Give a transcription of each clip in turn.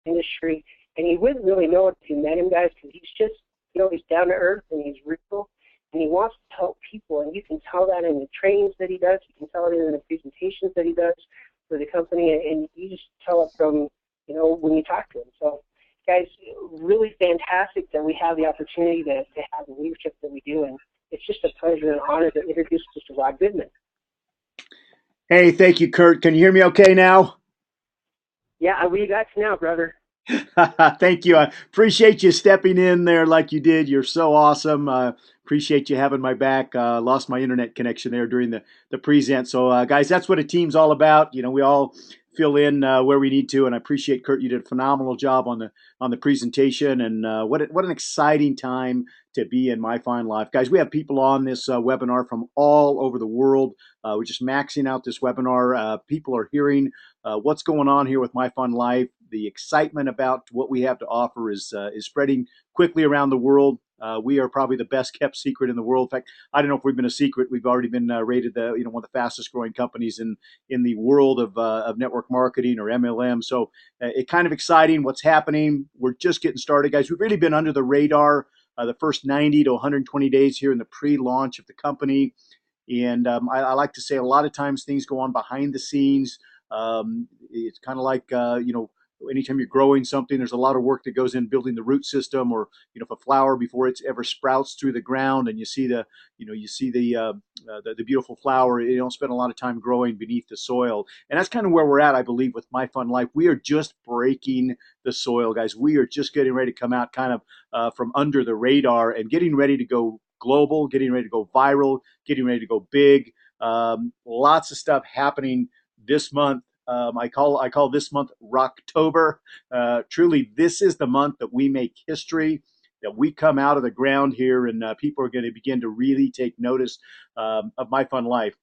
industry, and you wouldn't really know it if you met him, guys, because he's just, he's down to earth and he's real, and he wants to help people, and you can tell that in the trainings that he does. You can tell it in the presentations that he does for the company, and you just tell it from, when you talk to him. So, guys, really fantastic that we have the opportunity to have the leadership that we do, and it's just a pleasure and honor to introduce Mr. Rod Goodman. Hey, thank you, Kurt. Can you hear me okay now? Yeah, we got you now, brother. Thank you. I appreciate you stepping in there like you did. You're so awesome. Appreciate you having my back. Lost my internet connection there during the present. So, guys, that's what a team's all about. We all fill in where we need to, and I appreciate Kurt. You did a phenomenal job on the presentation, and what an exciting time to be in MyFunLIFE. Guys, we have people on this webinar from all over the world. We're just maxing out this webinar. People are hearing what's going on here with MyFunLIFE. The excitement about what we have to offer is spreading quickly around the world. We are probably the best kept secret in the world. In fact, I don't know if we've been a secret. We've already been rated one of the fastest growing companies in the world of network marketing or MLM. So it's kind of exciting what's happening. We're just getting started, guys. We've really been under the radar the first 90 to 120 days here in the pre-launch of the company. And I like to say a lot of times things go on behind the scenes. It's kind of like, anytime you're growing something, there's a lot of work that goes in building the root system, or if a flower before it ever sprouts through the ground, and you see the beautiful flower, you don't spend a lot of time growing beneath the soil, and that's kind of where we're at, I believe, with MyFunLIFE. We are just breaking the soil, guys. We are just getting ready to come out kind of from under the radar and getting ready to go global, getting ready to go viral, getting ready to go big. Lots of stuff happening this month. I call this month Rocktober. Truly, this is the month that we make history, that we come out of the ground here, and people are going to begin to really take notice of MyFunLIFE.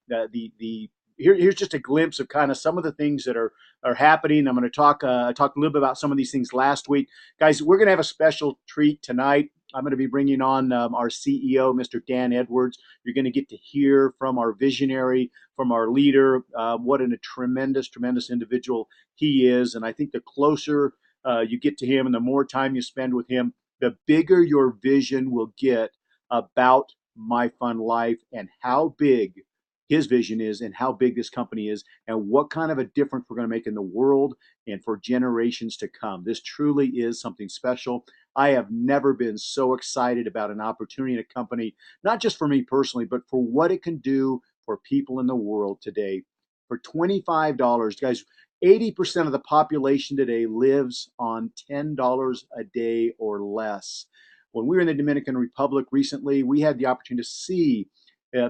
Here's just a glimpse of kind of some of the things that are happening. I'm going to talk a little bit about some of these things last week, guys. We're going to have a special treat tonight. I'm going to be bringing on our CEO, Mr. Dan Edwards. You're going to get to hear from our visionary, from our leader, what a tremendous individual he is. And I think the closer you get to him and the more time you spend with him, the bigger your vision will get about MyFunLIFE and how big his vision is, and how big this company is, and what kind of a difference we're going to make in the world and for generations to come. This truly is something special. I have never been so excited about an opportunity in a company, not just for me personally, but for what it can do for people in the world today. For $25, guys, 80% of the population today lives on $10 a day or less. When we were in the Dominican Republic recently, we had the opportunity to see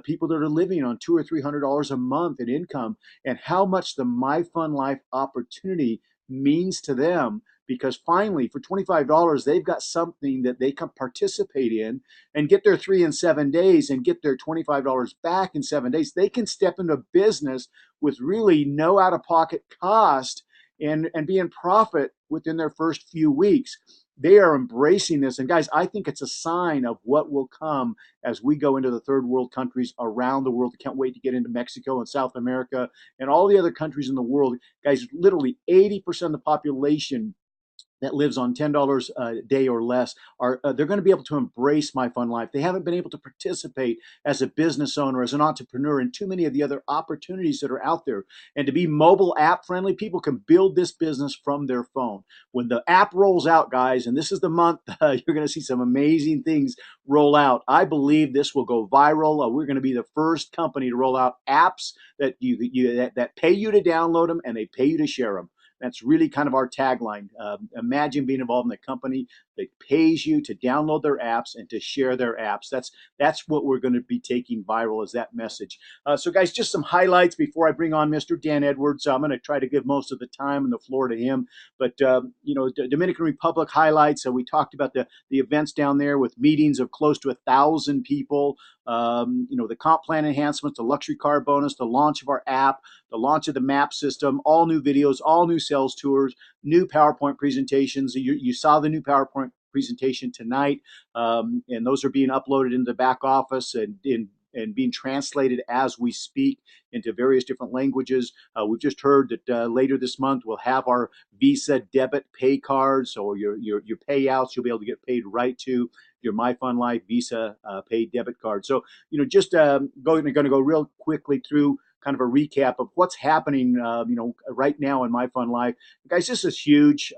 people that are living on $200 or $300 a month in income, and how much the MyFunLIFE opportunity means to them, because finally for $25 they've got something that they can participate in and get their 3 and 7 days and get their $25 back in 7 days. They can step into business with really no out-of-pocket cost and be in profit within their first few weeks. They are embracing this. And guys, I think it's a sign of what will come as we go into the third world countries around the world. I can't wait to get into Mexico and South America and all the other countries in the world. Guys, literally 80% of the population that lives on $10 a day or less are they're going to be able to embrace MyFunLIFE. They haven't been able to participate as a business owner, as an entrepreneur, in too many of the other opportunities that are out there. And to be mobile app friendly, people can build this business from their phone. When the app rolls out, guys, and this is the month, you're going to see some amazing things roll out. I believe this will go viral. We're going to be the first company to roll out apps that that pay you to download them and they pay you to share them. That's really kind of our tagline. Imagine being involved in a company that pays you to download their apps and to share their apps. That's what we're going to be taking viral, is that message. So guys, just some highlights before I bring on Mr. Dan Edwards. I'm going to try to give most of the time and the floor to him. But, the Dominican Republic highlights. We talked about the events down there with meetings of close to 1,000 people. The comp plan enhancements, the luxury car bonus, the launch of our app, the launch of the map system, all new videos, all new sales tours, new PowerPoint presentations. You saw the new PowerPoint presentation tonight, and those are being uploaded into the back office and and being translated as we speak into various different languages. We've just heard that later this month we'll have our Visa debit pay card, so your payouts you'll be able to get paid right to your MyFunLIFE Visa pay debit card. So just going to go real quickly through kind of a recap of what's happening, right now in MyFunLIFE. Guys, this is huge.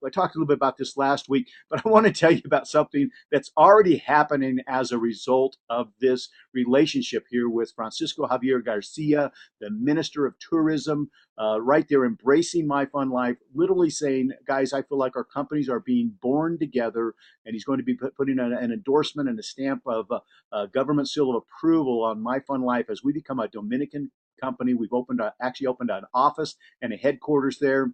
I talked a little bit about this last week, but I want to tell you about something that's already happening as a result of this relationship here with Francisco Javier Garcia, the Minister of Tourism, right there embracing MyFunLIFE, literally saying, guys, I feel like our companies are being born together, and he's going to be putting an endorsement and a stamp of government seal of approval on MyFunLIFE as we become a Dominican company. We've actually opened an office and a headquarters there,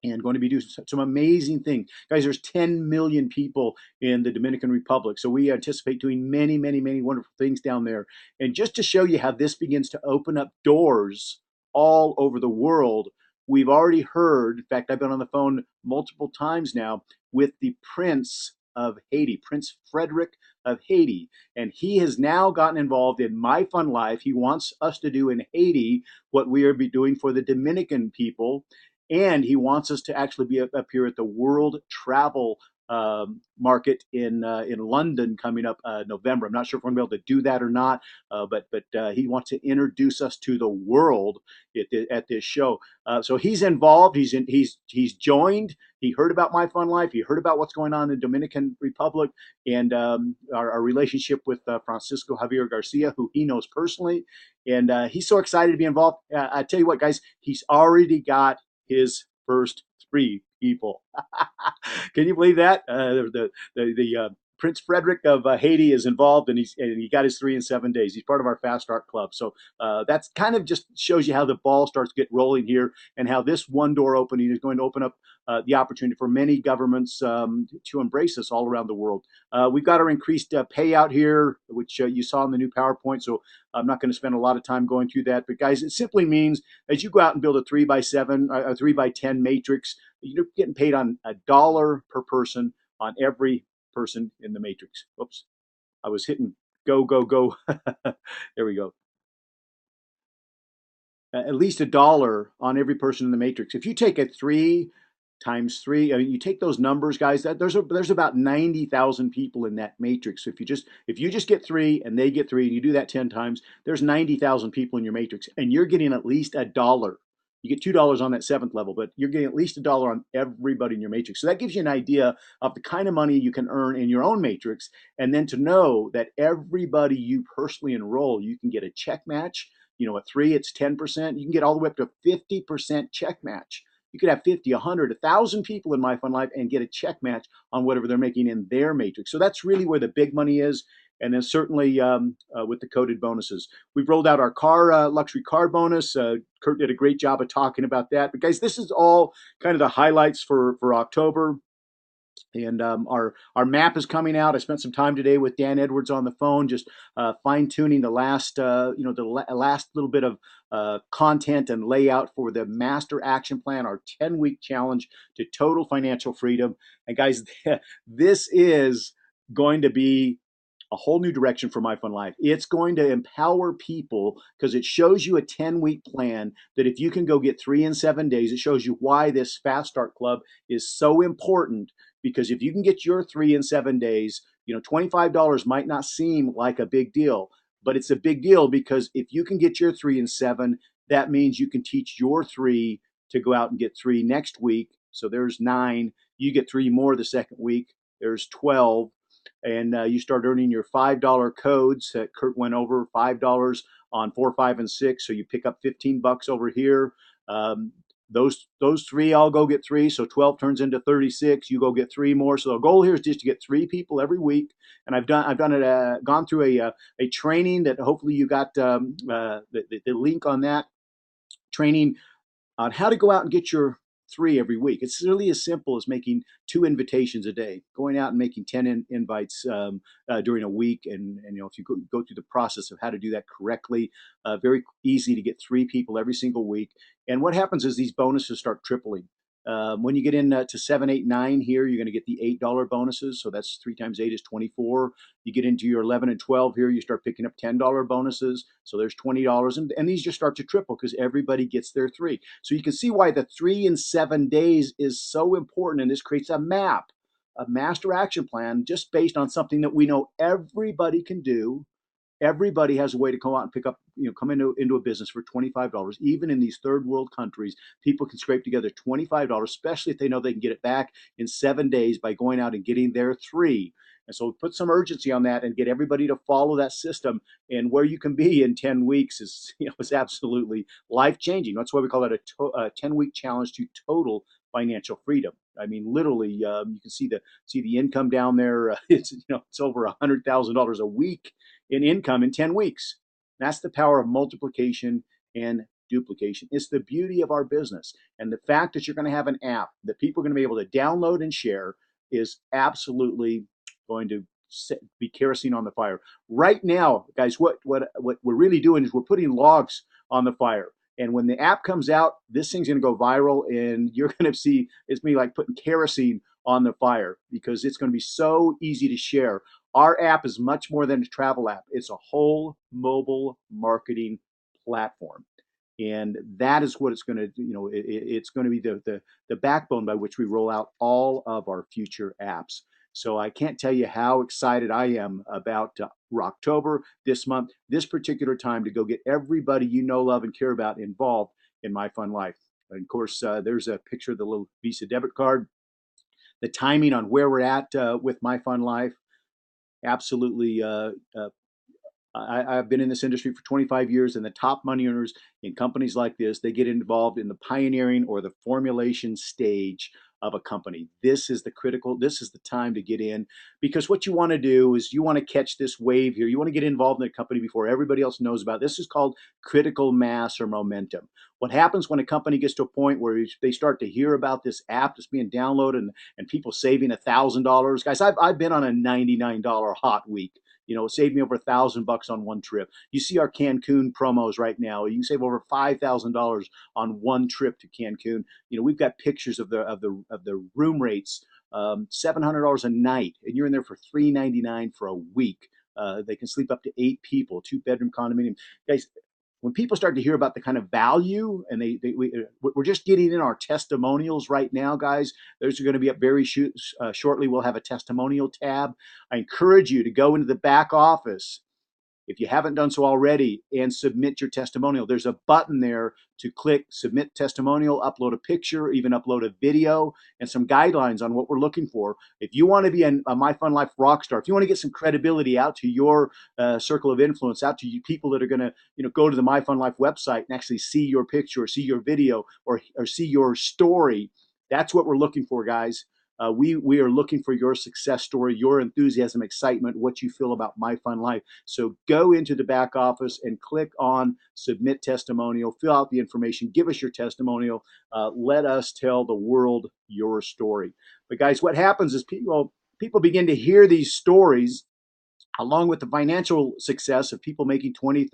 and going to be doing some amazing things. Guys, there's 10 million people in the Dominican Republic, so we anticipate doing many, many, many wonderful things down there. And just to show you how this begins to open up doors all over the world, we've already heard, in fact, I've been on the phone multiple times now with the Prince of Haiti, Prince Frederick of Haiti, and he has now gotten involved in MyFunLIFE. He wants us to do in Haiti what we are doing for the Dominican people, and he wants us to actually be up here at the World Travel Market in London coming up November. I'm not sure if we're going to be able to do that or not, but he wants to introduce us to the world at this show. So he's involved. He's joined. He heard about MyFunLIFE. He heard about what's going on in the Dominican Republic, and our relationship with Francisco Javier Garcia, who he knows personally, and he's so excited to be involved. I tell you what, guys, he's already got his first 3 people. Can you believe that? The Prince Frederick of Haiti is involved, and he got his 3 in 7 days. He's part of our Fast Start Club. So that's kind of just shows you how the ball starts to get rolling here, and how this one door opening is going to open up the opportunity for many governments to embrace us all around the world. We've got our increased payout here, which you saw in the new PowerPoint. So I'm not going to spend a lot of time going through that. But guys, it simply means as you go out and build a 3x7, a 3x10 matrix, you're getting paid on $1 per person on every person in the matrix. Oops, I was hitting go, go, go. There we go. At least $1 on every person in the matrix. If you take a 3 times 3, I mean, you take those numbers, guys, there's about 90,000 people in that matrix. So if you just get 3 and they get 3, and you do that 10 times, there's 90,000 people in your matrix, and you're getting at least $1. You get $2 on that 7th level, but you're getting at least $1 on everybody in your matrix. So that gives you an idea of the kind of money you can earn in your own matrix, and then to know that everybody you personally enroll, you can get a check match. At 3, it's 10%. You can get all the way up to 50% check match. You could have 50, 100, 1,000 people in MyFunLIFE and get a check match on whatever they're making in their matrix. So that's really where the big money is. And then certainly with the coded bonuses. We've rolled out our luxury car bonus. Kurt did a great job of talking about that. But guys, this is all kind of the highlights for October. And our map is coming out. I spent some time today with Dan Edwards on the phone, just fine tuning the last last little bit of content and layout for the Master Action Plan, our 10-week challenge to total financial freedom. And guys, this is going to be a whole new direction for MyFunLIFE. It's going to empower people because it shows you a 10-week plan that if you can go get 3 in 7 days, it shows you why this Fast Start Club is so important. Because if you can get your 3 in 7 days, $25 might not seem like a big deal, but it's a big deal because if you can get your 3 in 7, that means you can teach your 3 to go out and get 3 next week. So there's 9. You get 3 more the second week. There's 12. And you start earning your $5 codes that Kurt went over, $5 on 4, 5, and 6. So you pick up $15 over here. Those 3, I'll go get 3. So 12 turns into 36. You go get 3 more. So the goal here is just to get 3 people every week. And I've gone through a training that hopefully you got the link on that training on how to go out and get your 3 every week. It's really as simple as making 2 invitations a day, going out and making 10 invites during a week. And if you go through the process of how to do that correctly, very easy to get 3 people every single week. And what happens is these bonuses start tripling. When you get in to 7, 8, 9 here, you're going to get the $8 bonuses. So that's 3 times 8 is 24. You get into your 11 and 12 here, you start picking up $10 bonuses. So there's $20. And these just start to triple because everybody gets their 3. So you can see why the 3 and 7 days is so important. And this creates a map, a master action plan just based on something that we know everybody can do. Everybody has a way to come out and pick up, come into a business for $25. Even in these third world countries, people can scrape together $25, especially if they know they can get it back in 7 days by going out and getting their 3. And so put some urgency on that and get everybody to follow that system. And where you can be in 10 weeks is absolutely life changing. That's why we call it a 10-week challenge to total financial freedom. I mean, literally, you can see the income down there. It's over $100,000 a week in income in 10 weeks. That's the power of multiplication and duplication. It's the beauty of our business. And the fact that you're going to have an app that people are going to be able to download and share is absolutely going to be kerosene on the fire. Right now, guys, what we're really doing is we're putting logs on the fire. And when the app comes out, this thing's going to go viral, and you're going to see it's going to be like putting kerosene on the fire because it's going to be so easy to share. Our app is much more than a travel app. It's a whole mobile marketing platform. And that is what it's going to, it's going to be the backbone by which we roll out all of our future apps. So I can't tell you how excited I am about October, this month, this particular time to go get everybody you know, love, and care about involved in MyFunLIFE. And of course, there's a picture of the little Visa debit card. The timing on where we're at with MyFunLIFE, absolutely I've been in this industry for 25 years, and the top money earners in companies like this, they get involved in the pioneering or the formulation stage of a company. This is the time to get in, because what you want to do is you want to catch this wave here. You want to get involved in a company before everybody else knows about it. This is called critical mass or momentum. What happens when a company gets to a point where they start to hear about this app that's being downloaded and people saving $1,000? Guys, I've been on a $99 hot week. It saved me over $1,000 on one trip. You see our Cancun promos right now. You can save over $5,000 on one trip to Cancun. We've got pictures of the room rates, $700 a night, and you're in there for $399 for a week. They can sleep up to 8 people, 2-bedroom condominium. Guys, when people start to hear about the kind of value, and we're just getting in our testimonials right now, guys. Those are going to be up very shortly. We'll have a testimonial tab. I encourage you to go into the back office, if you haven't done so already, and submit your testimonial. There's a button there to click submit testimonial, upload a picture, even upload a video, and some guidelines on what we're looking for. If you want to be a MyFunLIFE rock star, if you want to get some credibility out to your circle of influence, out to you people that are going to go to the MyFunLIFE website and actually see your picture or see your video or see your story, that's what we're looking for, guys. We are looking for your success story, your enthusiasm, excitement, what you feel about MyFunLIFE. So go into the back office and click on submit testimonial, fill out the information, give us your testimonial. Let us tell the world your story. But guys, what happens is people begin to hear these stories, along with the financial success of people making $20,000,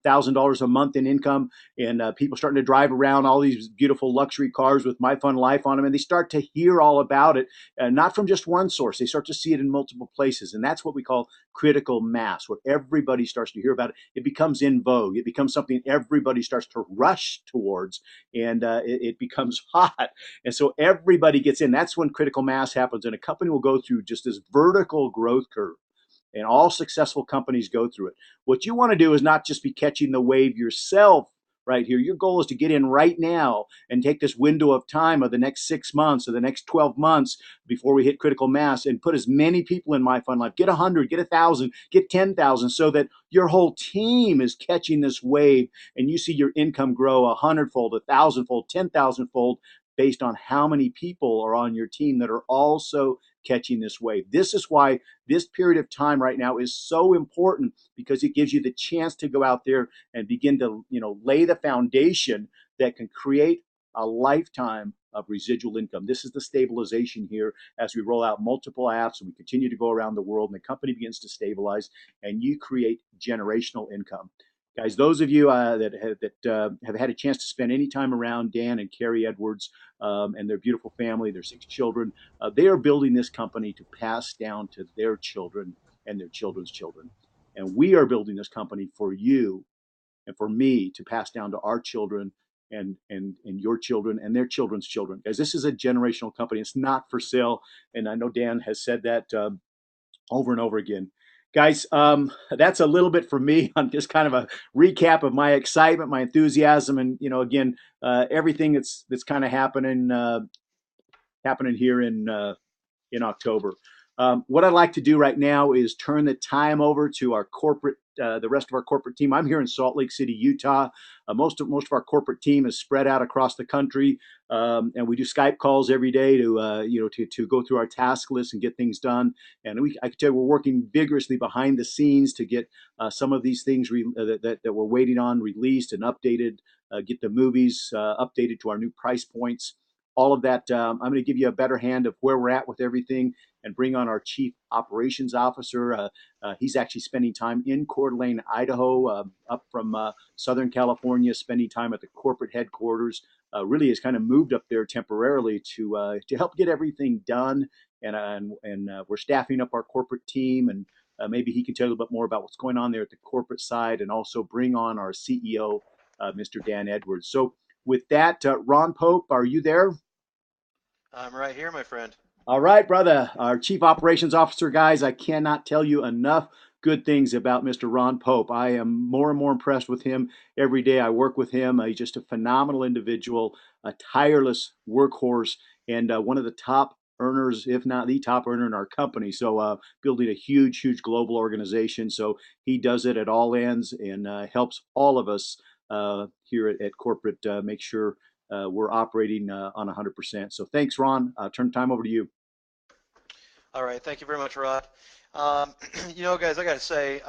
$30,000 a month in income, and people starting to drive around all these beautiful luxury cars with MyFunLIFE on them, and they start to hear all about it, not from just one source. They start to see it in multiple places, and that's what we call critical mass, where everybody starts to hear about it. It becomes in vogue. It becomes something everybody starts to rush towards, and it becomes hot, and so everybody gets in. That's when critical mass happens, and a company will go through just this vertical growth curve. And all successful companies go through it. What you want to do is not just be catching the wave yourself right here. Your goal is to get in right now and take this window of time of the next 6 months or the next 12 months before we hit critical mass and put as many people in MyFunLIFE. Get 100, get 1,000, get 10,000, so that your whole team is catching this wave and you see your income grow 100-fold, 1,000-fold, 10,000-fold based on how many people are on your team that are also catching this wave. This is why this period of time right now is so important, because it gives you the chance to go out there and begin to, lay the foundation that can create a lifetime of residual income. This is the stabilization here as we roll out multiple apps and we continue to go around the world and the company begins to stabilize and you create generational income. Guys, those of you have had a chance to spend any time around Dan and Carrie Edwards and their beautiful family, their 6 children, they are building this company to pass down to their children and their children's children. And we are building this company for you and for me to pass down to our children and your children and their children's children. Guys, this is a generational company. It's not for sale. And I know Dan has said that over and over again. Guys, that's a little bit for me on just kind of a recap of my excitement, my enthusiasm, and again, everything that's kind of happening here in October. What I'd like to do right now is turn the time over to our corporate, the rest of our corporate team. I'm here in Salt Lake City, Utah. Most of our corporate team is spread out across the country, and we do Skype calls every day to to go through our task list and get things done. And I can tell you, we're working vigorously behind the scenes to get some of these things that we're waiting on released and updated. Get the movies updated to our new price points, all of that. I'm going to give you a better hand of where we're at with everything and bring on our chief operations officer. He's actually spending time in Coeur d'Alene, Idaho, up from Southern California, spending time at the corporate headquarters. Really has kind of moved up there temporarily to help get everything done. And we're staffing up our corporate team, and maybe he can tell you a little bit more about what's going on there at the corporate side, and also bring on our CEO, Mr. Dan Edwards. So with that, Ron Pope, are you there? I'm right here, my friend. All right, brother. Our Chief Operations Officer, guys, I cannot tell you enough good things about Mr. Ron Pope. I am more and more impressed with him every day I work with him. He's just a phenomenal individual, a tireless workhorse, and one of the top earners, if not the top earner in our company. So building a huge, huge global organization. So he does it at all ends and helps all of us here at corporate make sure we're operating on 100%. So thanks, Ron. Turn time over to you. All right, thank you very much, Rod. Guys, I got to say,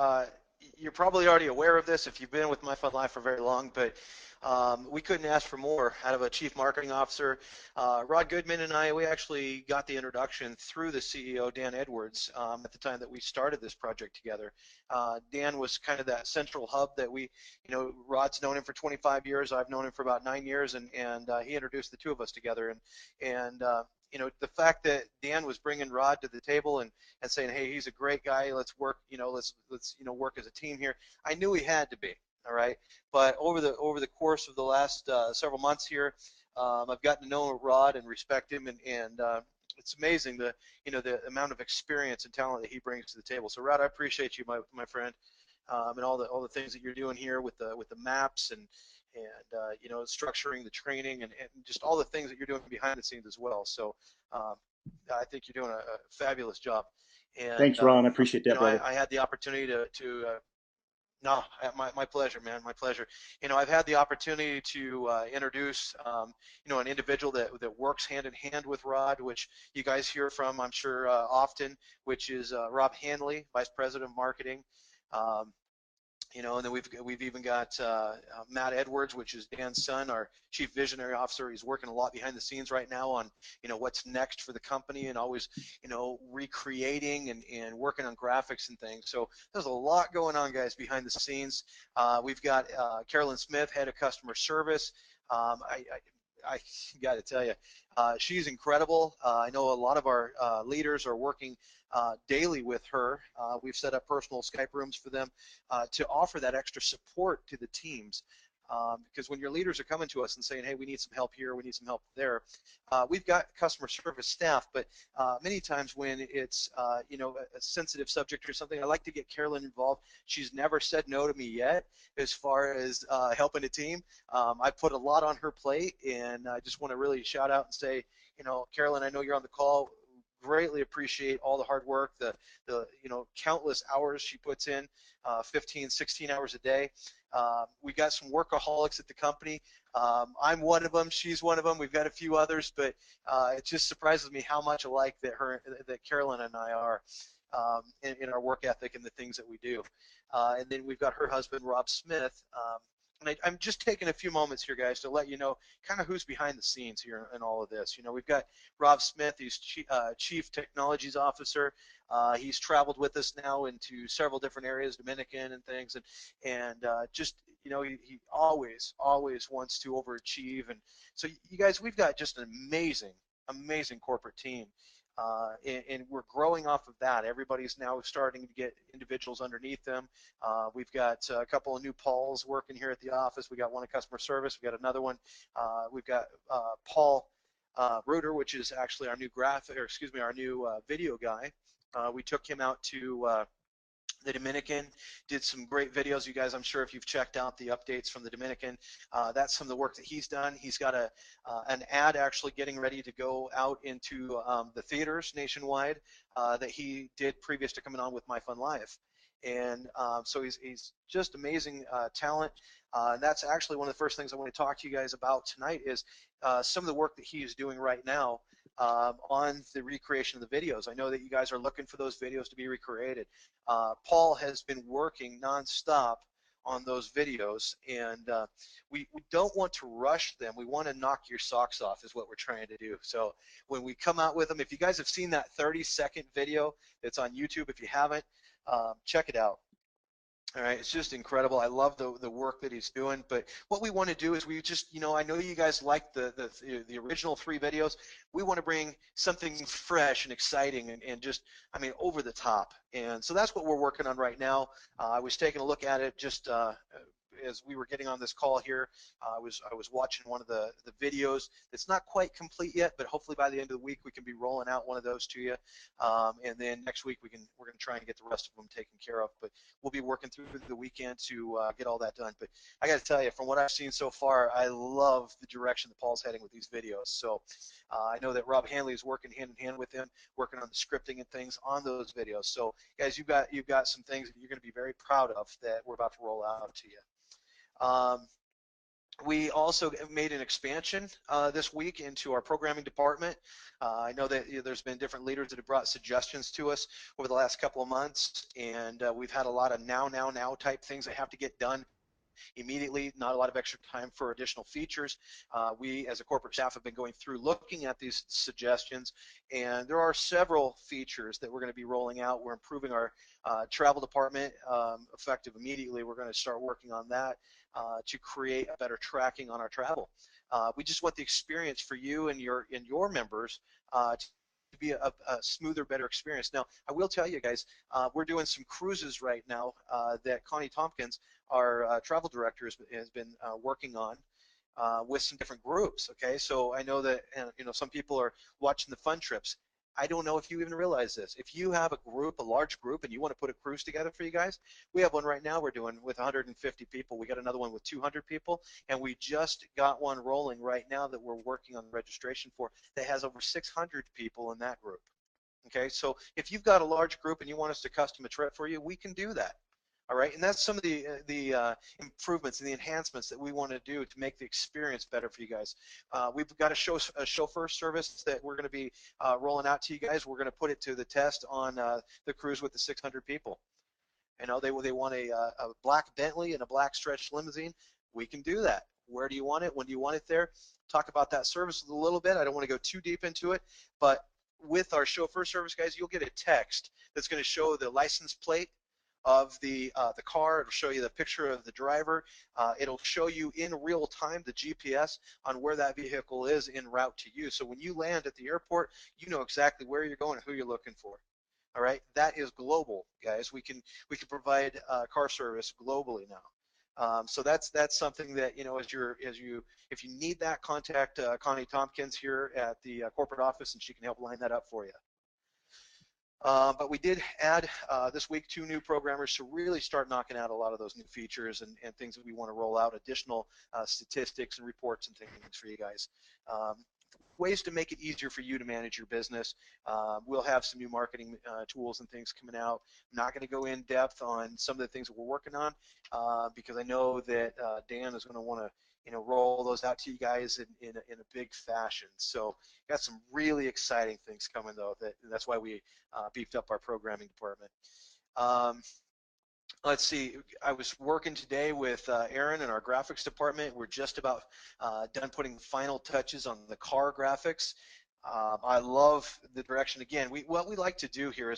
you're probably already aware of this if you've been with MyFunLIFE for very long, but we couldn't ask for more out of a chief marketing officer. Rod Goodman and I, we actually got the introduction through the CEO, Dan Edwards, at the time that we started this project together. Dan was kind of that central hub that Rod's known him for 25 years. I've known him for about 9 years, and he introduced the two of us together. And the fact that Dan was bringing Rod to the table and saying, hey, he's a great guy, let's work, let's work as a team here. I knew he had to be, all right. But over the course of the last several months here, I've gotten to know Rod and respect him, and it's amazing the amount of experience and talent that he brings to the table. So Rod, I appreciate you, my friend, and all the things that you're doing here with the maps and structuring the training and just all the things that you're doing behind the scenes as well. So I think you're doing a fabulous job. And Thanks, Ron. I appreciate that, brother. I had the opportunity to no, my pleasure, man, my pleasure. I've had the opportunity to introduce, an individual that works hand in hand with Rod, which you guys hear from, I'm sure, often, which is Rob Hanley, Vice President of Marketing. And then we've even got Matt Edwards, which is Dan's son, our Chief Visionary Officer. He's working a lot behind the scenes right now on, what's next for the company, and always, recreating and working on graphics and things. So there's a lot going on, guys, behind the scenes. We've got Carolyn Smith, Head of Customer Service. I got to tell you, she's incredible. I know a lot of our leaders are working daily with her. We've set up personal Skype rooms for them to offer that extra support to the teams. Because when your leaders are coming to us and saying, hey, we need some help here, we need some help there, we've got customer service staff, but many times when it's a sensitive subject or something, I like to get Carolyn involved. She's never said no to me yet as far as helping a team. I put a lot on her plate, and I just want to really shout out and say, Carolyn, I know you're on the call. Greatly appreciate all the hard work, the countless hours she puts in, 15, 16 hours a day. We got some workaholics at the company. I'm one of them. She's one of them. We've got a few others, but it just surprises me how much alike that Carolyn and I are in our work ethic and the things that we do. And then we've got her husband, Rob Smith. And I'm just taking a few moments here, guys, to let you know kind of who's behind the scenes here in all of this. You know, we've got Rob Smith, he's Chief Technologies Officer. He's traveled with us now into several different areas, Dominican and things, and just, you know, he always wants to overachieve. And so, you guys, we've got just an amazing corporate team. And we're growing off of that. Everybody's now starting to get individuals underneath them. We've got a couple of new Pauls working here at the office. We got one in customer service. We got another one. We've got Paul Reuter, which is actually our new our new video guy. We took him out to the Dominican, did some great videos. You guys, I'm sure if you've checked out the updates from the Dominican, that's some of the work that he's done. He's got an ad actually getting ready to go out into the theaters nationwide that he did previous to coming on with MyFunLIFE. And so he's just amazing talent. And that's actually one of the first things I want to talk to you guys about tonight is some of the work that he is doing right now on the recreation of the videos. I know that you guys are looking for those videos to be recreated. Paul has been working nonstop on those videos, and we don't want to rush them. We want to knock your socks off is what we're trying to do. So when we come out with them, if you guys have seen that 30-second video that's on YouTube, if you haven't, check it out. All right, it's just incredible. I love the work that he's doing. But what we want to do is we just, you know, I know you guys like the original 3 videos. We want to bring something fresh and exciting and just, I mean, over the top. And so that's what we're working on right now. I was taking a look at it just as we were getting on this call here. I was watching one of the videos. It's not quite complete yet, but hopefully by the end of the week we can be rolling out one of those to you. And then next week we're going to try and get the rest of them taken care of. But we'll be working through the weekend to get all that done. But I got to tell you, from what I've seen so far, I love the direction that Paul's heading with these videos. So I know that Rob Hanley is working hand in hand with him, working on the scripting and things on those videos. So guys, you've got some things that you're going to be very proud of that we're about to roll out to you. We also made an expansion this week into our programming department. I know that there's been different leaders that have brought suggestions to us over the last couple of months, and we've had a lot of now type things that have to get done immediately, not a lot of extra time for additional features. We as a corporate staff have been going through looking at these suggestions, and there are several features that we're going to be rolling out. We're improving our travel department effective immediately. We're going to start working on that to create a better tracking on our travel. We just want the experience for you and your members to be a smoother, better experience. Now, I will tell you guys, we're doing some cruises right now that Connie Tompkins, our travel director, has been working on with some different groups. Okay, so I know that you know, some people are watching the fun trips. I don't know if you even realize this. If you have a large group, and you want to put a cruise together for you guys, we have one right now we're doing with 150 people. We got another one with 200 people, and we just got one rolling right now that we're working on registration for that has over 600 people in that group. Okay, so if you've got a large group and you want us to custom a trip for you, we can do that. All right, and that's some of the improvements and the enhancements that we want to do to make the experience better for you guys. We've got a chauffeur service that we're going to be rolling out to you guys. We're going to put it to the test on the cruise with the 600 people. You know, they want a black Bentley and a black stretch limousine. We can do that. Where do you want it? When do you want it there? Talk about that service a little bit. I don't want to go too deep into it, but with our chauffeur service, guys, you'll get a text that's going to show the license plate of the car. It'll show you the picture of the driver. It'll show you in real time the GPS on where that vehicle is en route to you. So when you land at the airport, you know exactly where you're going and who you're looking for. All right, that is global, guys. We can provide car service globally now. So that's something that, you know, if you need that, contact Connie Tompkins here at the corporate office, and she can help line that up for you. But we did add this week 2 new programmers to really start knocking out a lot of those new features and things that we want to roll out, additional statistics and reports and things for you guys. Ways to make it easier for you to manage your business. We'll have some new marketing tools and things coming out. I'm not going to go in depth on some of the things that we're working on because I know that Dan is going to want to, you know, roll those out to you guys in a big fashion. So got some really exciting things coming though. That's why we beefed up our programming department. let's see, I was working today with Aaron in our graphics department. We're just about done putting the final touches on the car graphics. I love the direction. Again, what we like to do here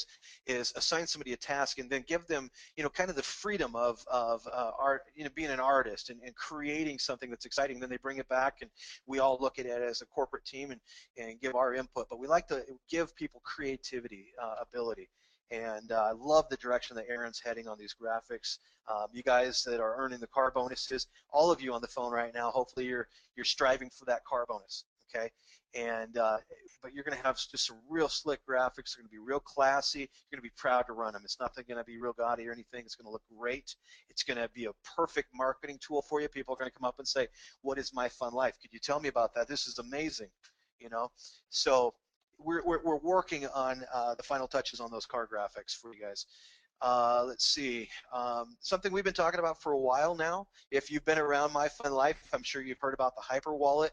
is assign somebody a task and then give them, kind of the freedom of art, being an artist and creating something that's exciting. Then they bring it back and we all look at it as a corporate team and give our input. But we like to give people creativity ability. And I love the direction that Aaron's heading on these graphics. You guys that are earning the car bonuses, all of you on the phone right now, hopefully you're striving for that car bonus. Okay, and but you're going to have just some real slick graphics. They're going to be real classy. You're going to be proud to run them. It's not going to be real gaudy or anything. It's going to look great. It's going to be a perfect marketing tool for you. People are going to come up and say, "What is My Fun Life? Could you tell me about that? This is amazing." So we're working on the final touches on those car graphics for you guys. Let's see, something we've been talking about for a while now. If you've been around My Fun Life, I'm sure you've heard about the Hyper Wallet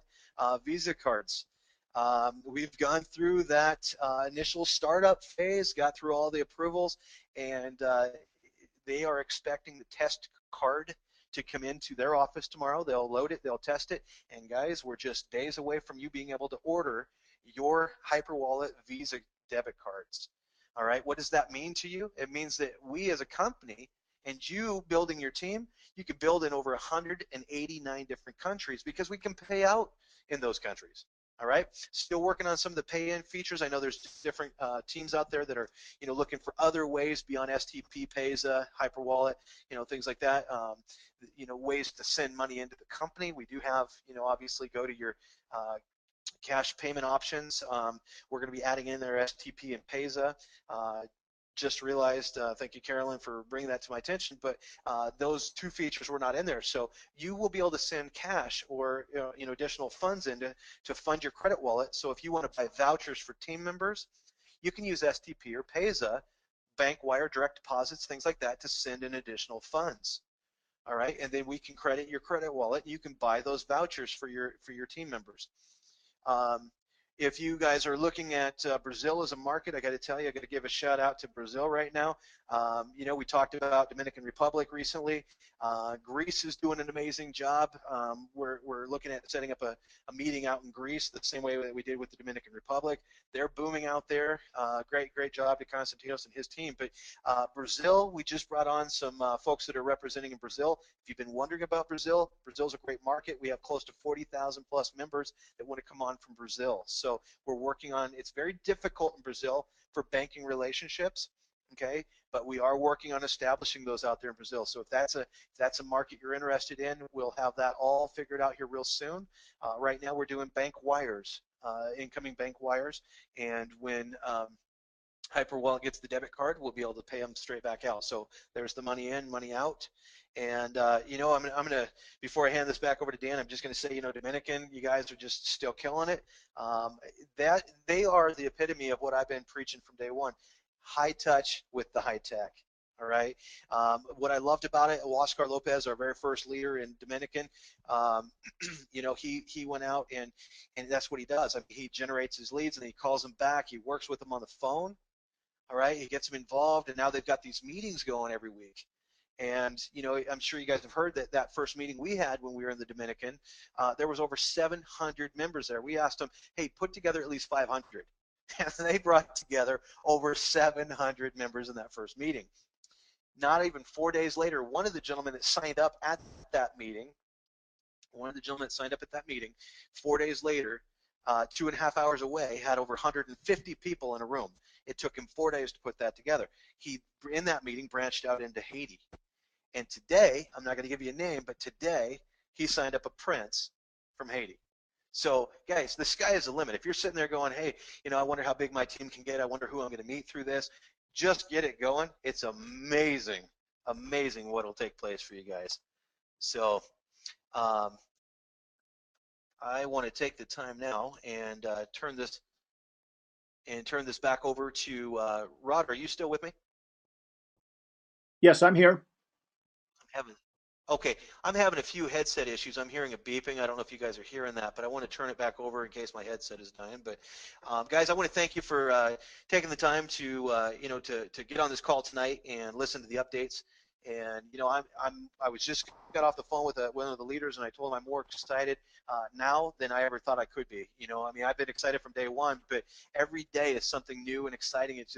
Visa cards. We've gone through that initial startup phase, got through all the approvals, and they are expecting the test card to come into their office tomorrow. They'll load it, they'll test it, and guys, we're just days away from you being able to order your Hyperwallet Visa debit cards. All right, what does that mean to you? It means that we as a company and you building your team, you can build in over 189 different countries because we can pay out in those countries. All right, still working on some of the pay-in features. I know there's different teams out there that are, looking for other ways beyond STP, Payza, Hyperwallet, things like that. Ways to send money into the company. We do have, obviously go to your cash payment options. We're going to be adding in their STP and Payza. Just realized, thank you, Carolyn, for bringing that to my attention, but those two features were not in there. So you will be able to send cash or additional funds in to fund your credit wallet. So if you want to buy vouchers for team members, you can use STP or Payza, bank wire, direct deposits, things like that to send in additional funds. All right, and then we can credit your credit wallet. You can buy those vouchers for your team members. Um, if you guys are looking at Brazil as a market, I got to tell you, I got to give a shout out to Brazil right now. We talked about Dominican Republic recently. Greece is doing an amazing job. We're looking at setting up a meeting out in Greece the same way that we did with the Dominican Republic. They're booming out there. Great job to Constantinos and his team. But Brazil, we just brought on some folks that are representing in Brazil. If you've been wondering about Brazil, Brazil's a great market. We have close to 40,000 plus members that want to come on from Brazil. So we're working on, it's very difficult in Brazil for banking relationships, okay? But we are working on establishing those out there in Brazil. So if that's a market you're interested in, we'll have that all figured out here real soon. Right now we're doing bank wires, incoming bank wires, and when Hyperwallet gets the debit card, we'll be able to pay them straight back out. So there's the money in, money out. And, I'm going to, before I hand this back over to Dan, I'm just going to say, Dominican, you guys are just still killing it. That they are the epitome of what I've been preaching from day one, high touch with the high tech. All right. What I loved about it, Oscar Lopez, our very first leader in Dominican, he went out and that's what he does. I mean, he generates his leads and he calls them back. He works with them on the phone. All right, he gets them involved, and now they've got these meetings going every week. And I'm sure you guys have heard that first meeting we had when we were in the Dominican, there was over 700 members there. We asked them, hey, put together at least 500. And they brought together over 700 members in that first meeting. Not even 4 days later, one of the gentlemen that signed up at that meeting, 4 days later, 2.5 hours away, had over 150 people in a room. It took him 4 days to put that together. He, in that meeting, branched out into Haiti. And today, I'm not going to give you a name, but today, he signed up a prince from Haiti. So, guys, the sky is the limit. If you're sitting there going, hey, I wonder how big my team can get. I wonder who I'm going to meet through this. Just get it going. It's amazing what will take place for you guys. So, I want to take the time now and turn this back over to Rod. Are you still with me? Yes, I'm here. I'm having a few headset issues. I'm hearing a beeping. I don't know if you guys are hearing that, but I want to turn it back over in case my headset is dying. But guys, I want to thank you for taking the time to to get on this call tonight and listen to the updates. And I was just got off the phone with one of the leaders, and I told him I'm more excited now than I ever thought I could be. I mean, I've been excited from day one, but every day is something new and exciting. It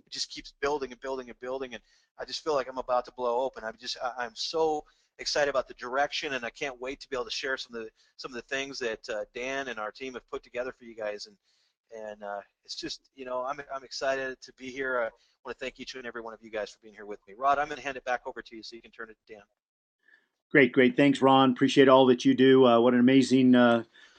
just keeps building and building and building, and I just feel like I'm about to blow open. I'm so excited about the direction, and I can't wait to be able to share some of the things that Dan and our team have put together for you guys. And it's just, I'm excited to be here. I want to thank each and every one of you guys for being here with me. Rod, I'm going to hand it back over to you so you can turn it to Dan. Great, great. Thanks, Ron. Appreciate all that you do. What an amazing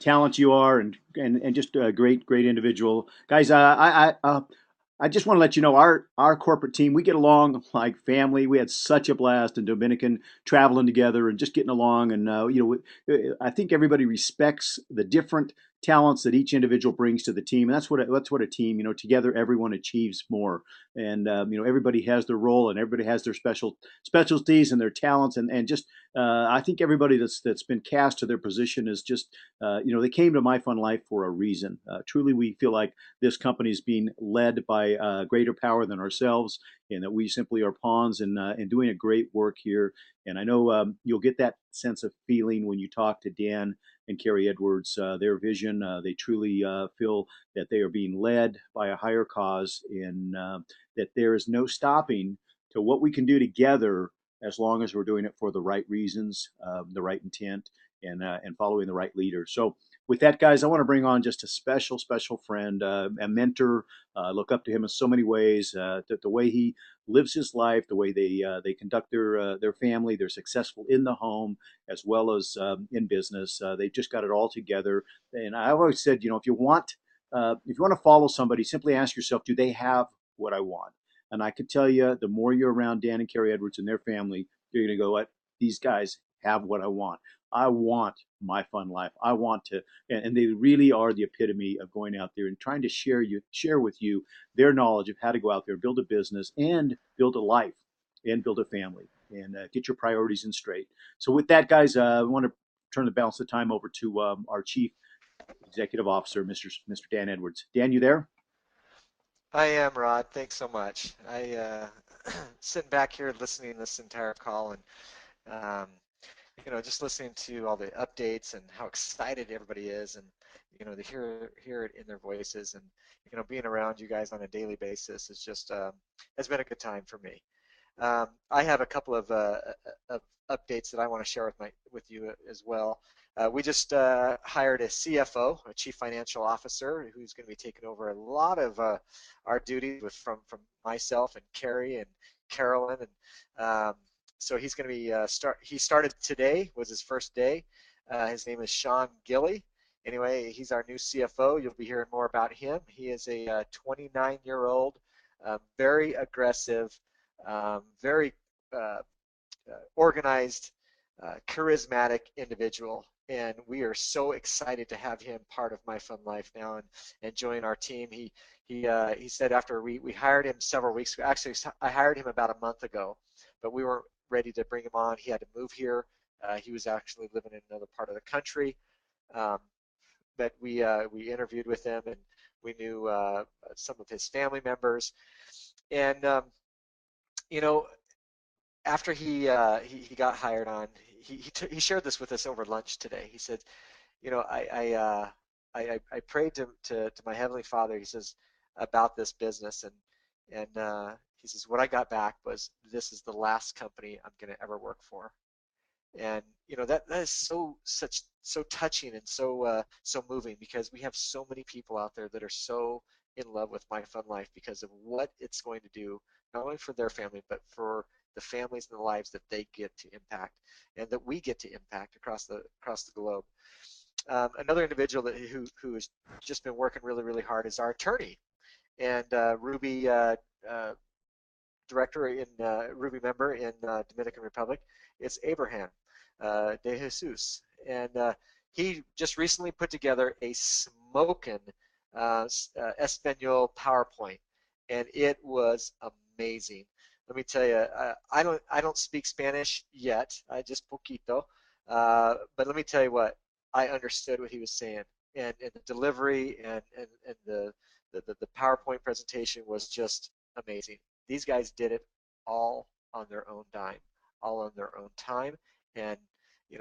talent you are, and just a great, great individual, guys. I just want to let you know our corporate team, we get along like family. We had such a blast in Dominican traveling together and just getting along. And I think everybody respects the different talents that each individual brings to the team, and that's what a team. Together everyone achieves more. And everybody has their role, and everybody has their specialties and their talents, and just I think everybody that's been cast to their position is just they came to MyFunLIFE for a reason. Truly, we feel like this company is being led by greater power than ourselves, and that we simply are pawns and doing a great work here. And I know you'll get that sense of feeling when you talk to Dan and Carrie Edwards. Their vision, they truly feel that they are being led by a higher cause, and that there is no stopping to what we can do together as long as we're doing it for the right reasons, the right intent, and following the right leader. So with that, guys, I want to bring on just a special, special friend, a mentor. Look up to him in so many ways. The way he lives his life, the way they conduct their family, they're successful in the home as well as in business. They've just got it all together. And I always said, if you want to follow somebody, simply ask yourself, do they have what I want? And I could tell you, the more you're around Dan and Carrie Edwards and their family, you're going to go, what? These guys have what I want. I want MyFunLIFE. I want to, and they really are the epitome of going out there and trying to share with you their knowledge of how to go out there, build a business, and build a life, and build a family, and get your priorities in straight. So with that, guys, I want to turn the balance of time over to our Chief Executive Officer, Mr. Dan Edwards. Dan, you there? I am, Rod. Thanks so much. Sitting back here listening to this entire call and um, just listening to all the updates and how excited everybody is, and to hear it in their voices, and being around you guys on a daily basis is just has been a good time for me. I have a couple of updates that I want to share with you as well. We just hired a CFO, a Chief Financial Officer, who's going to be taking over a lot of our duties from myself and Carrie and Carolyn, and so he's going to be he started today, was his first day. His name is Sean Gilly. Anyway, he's our new CFO. You'll be hearing more about him. He is a 29-year-old, very aggressive, very organized, charismatic individual, and we are so excited to have him part of MyFunLIFE now and join our team. He said after we hired him several weeks ago, actually I hired him about a month ago, but we weren't ready to bring him on. He had to move here. He was actually living in another part of the country, but we interviewed with him, and we knew some of his family members, and after he got hired on, he shared this with us over lunch today. He said, I prayed to my Heavenly Father, he says, about this business, and he says, what I got back was, this is the last company I'm going to ever work for. And that is so touching and so moving, because we have so many people out there that are so in love with MyFunLIFE because of what it's going to do, not only for their family, but for the families and the lives that they get to impact, and that we get to impact across the globe. Another individual who has just been working really, really hard is our attorney, and Ruby director in Ruby member in Dominican Republic. It's Abraham de Jesus, and he just recently put together a smoking Espanol PowerPoint, and it was amazing. Let me tell you, I don't speak Spanish yet. I just poquito, but let me tell you what, I understood what he was saying, and the delivery and the PowerPoint presentation was just amazing. These guys did it all on their own dime. all on their own time. And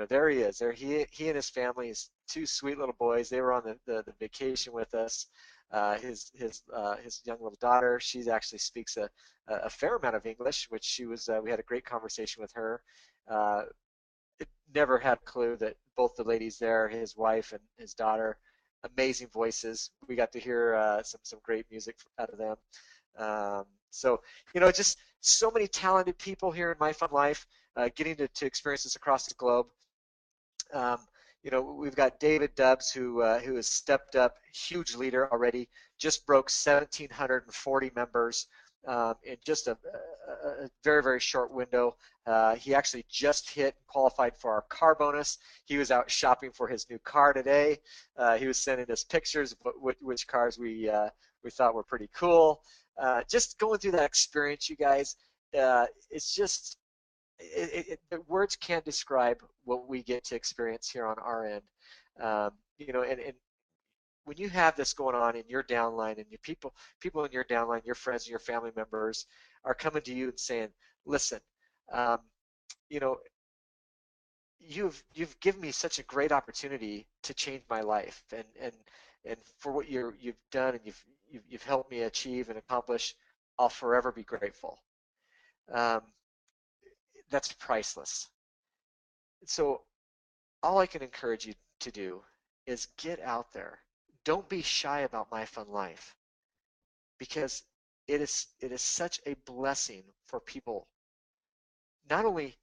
there he is. There he and his family, his two sweet little boys. They were on the vacation with us. His young little daughter, she actually speaks a fair amount of English, which she was. We had a great conversation with her. Never had a clue that both the ladies there, his wife and his daughter, amazing voices. We got to hear some great music out of them. So just so many talented people here in My Fun Life, getting to experience this across the globe. We've got David Dubbs, who has stepped up, huge leader already, just broke 1,740 members in just a very, very short window. He actually just hit and qualified for our car bonus. He was out shopping for his new car today. He was sending us pictures of which cars we thought were pretty cool. Just going through that experience, you guys, it's just the words can't describe what we get to experience here on our end. And when you have this going on in your downline, and your people in your downline, your friends and your family members are coming to you and saying, listen, you've given me such a great opportunity to change my life, and for what you've done and you've helped me achieve and accomplish, I'll forever be grateful. That's priceless. So all I can encourage you to do is get out there. Don't be shy about My Fun Life, because it is such a blessing for people not only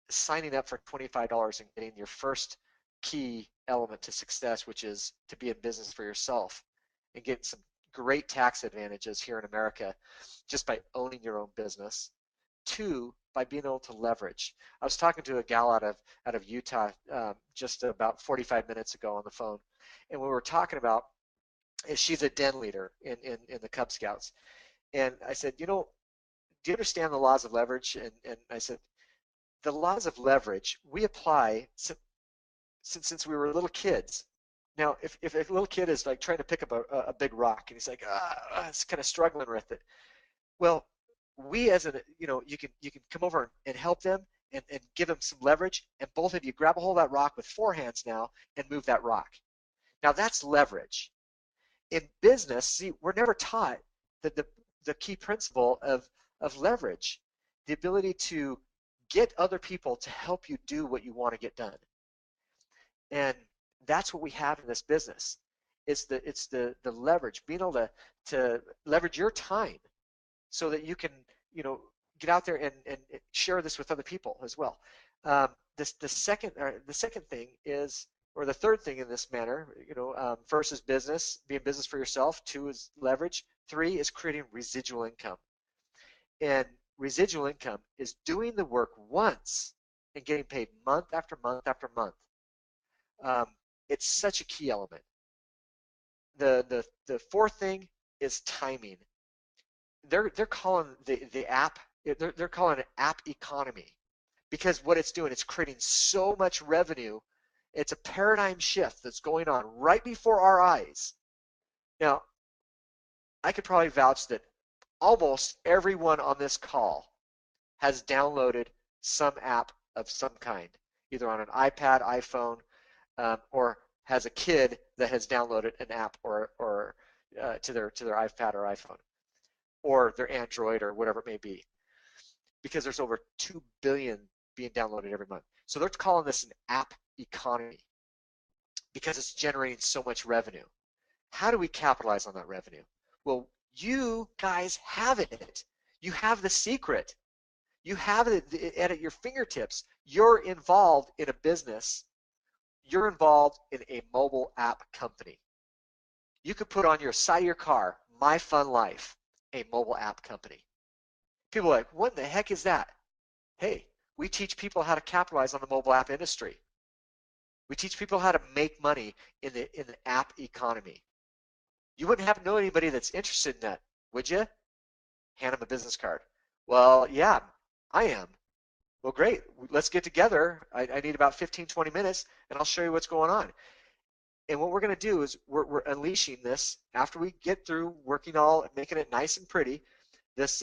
signing up for $25 and getting your first key element to success, which is to be in business for yourself and get some great tax advantages here in America just by owning your own business. Two, by being able to leverage. I was talking to a gal out of Utah just about 45 minutes ago on the phone, and we were talking about, she's a den leader in the Cub Scouts, and I said, do you understand the laws of leverage? And I said, the laws of leverage we apply since we were little kids. Now, if a little kid is like trying to pick up a big rock and he's like, it's kind of struggling with it, well, we as you can come over and help them and give them some leverage, and both of you grab a hold of that rock with 4 hands now and move that rock. Now that's leverage. In business, see, we're never taught that the key principle of leverage, the ability to get other people to help you do what you want to get done. And that's what we have in this business. It's the leverage, being able to leverage your time so that you can, get out there and share this with other people as well. The second thing is, or the third thing in this manner, first is business, be in business for yourself. 2 is leverage. 3 is creating residual income. And residual income is doing the work once and getting paid month after month after month. It's such a key element. The fourth thing is timing. They're calling the app, they're calling it app economy, because what it's doing, it's creating so much revenue. It's a paradigm shift that's going on right before our eyes. Now, I could probably vouch that almost everyone on this call has downloaded some app of some kind, either on an iPad, iPhone, or has a kid that has downloaded an app or to their iPad or iPhone, or their Android or whatever it may be, because there's over 2 billion being downloaded every month. So they're calling this an app economy because it's generating so much revenue. How do we capitalize on that revenue? Well, you guys have it. You have the secret. You have it at your fingertips. You're involved in a business. You're involved in a mobile app company. You could put on your side of your car, MyFunLIFE, a mobile app company. People are like, what the heck is that? Hey, we teach people how to capitalize on the mobile app industry. We teach people how to make money in the app economy. You wouldn't happen to know anybody that's interested in that, would you? Hand them a business card. Well, yeah, I am. Well, great. Let's get together. I need about 15, 20 minutes, and I'll show you what's going on. And what we're going to do is we're unleashing this after we get through working all and making it nice and pretty, this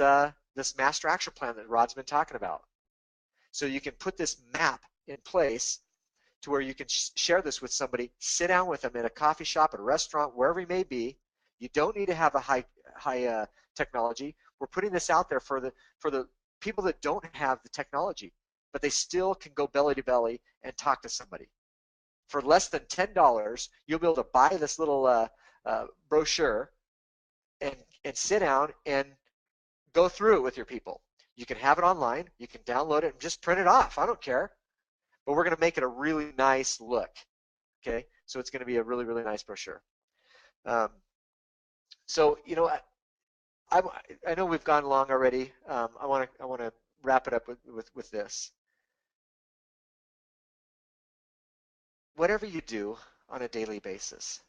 master action plan that Rod's been talking about. So you can put this map in place to where you can share this with somebody, sit down with them in a coffee shop, at a restaurant, wherever you may be. You don't need to have a high technology. We're putting this out there for the people that don't have the technology, but they still can go belly to belly and talk to somebody. For less than $10, you'll be able to buy this little brochure and sit down and go through it with your people. You can have it online. You can download it and just print it off. I don't care. But we're going to make it a really nice look. Okay, so it's going to be a really, really nice brochure. So I know we've gone long already. I want to wrap it up with this. Whatever you do on a daily basis,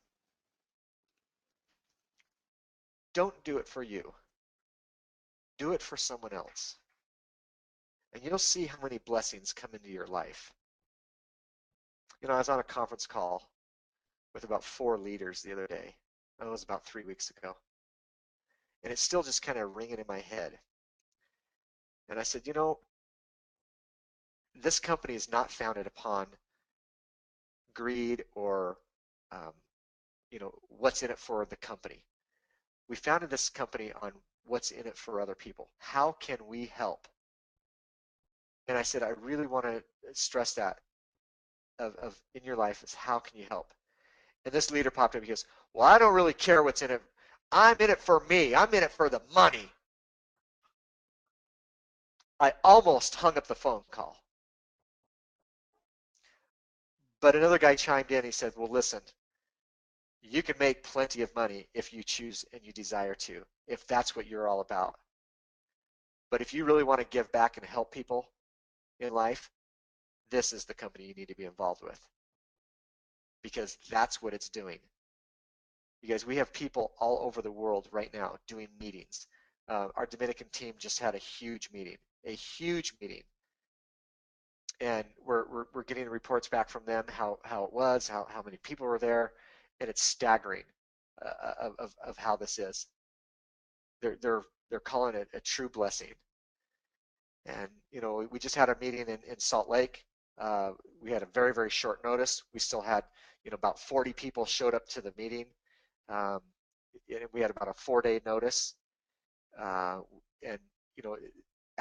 don't do it for you. Do it for someone else. And you'll see how many blessings come into your life. I was on a conference call with about 4 leaders the other day. That was about 3 weeks ago. And it's still just kind of ringing in my head. And I said, this company is not founded upon greed or, what's in it for the company. We founded this company on what's in it for other people. How can we help? And I said, I really want to stress that of in your life is how can you help? And this leader popped up. He goes, well, I don't really care what's in it. I'm in it for me. I'm in it for the money. I almost hung up the phone call. But another guy chimed in. He said, well, listen, you can make plenty of money if you choose and you desire to, if that's what you're all about. But if you really want to give back and help people in life, this is the company you need to be involved with, because that's what it's doing. You guys, we have people all over the world right now doing meetings. Our Dominican team just had a huge meeting, and we're getting reports back from them how it was, how many people were there, and it's staggering of how this is. They're calling it a true blessing. And we just had a meeting in Salt Lake. We had a very, very short notice. We still had about 40 people showed up to the meeting. We had about a 4-day notice, and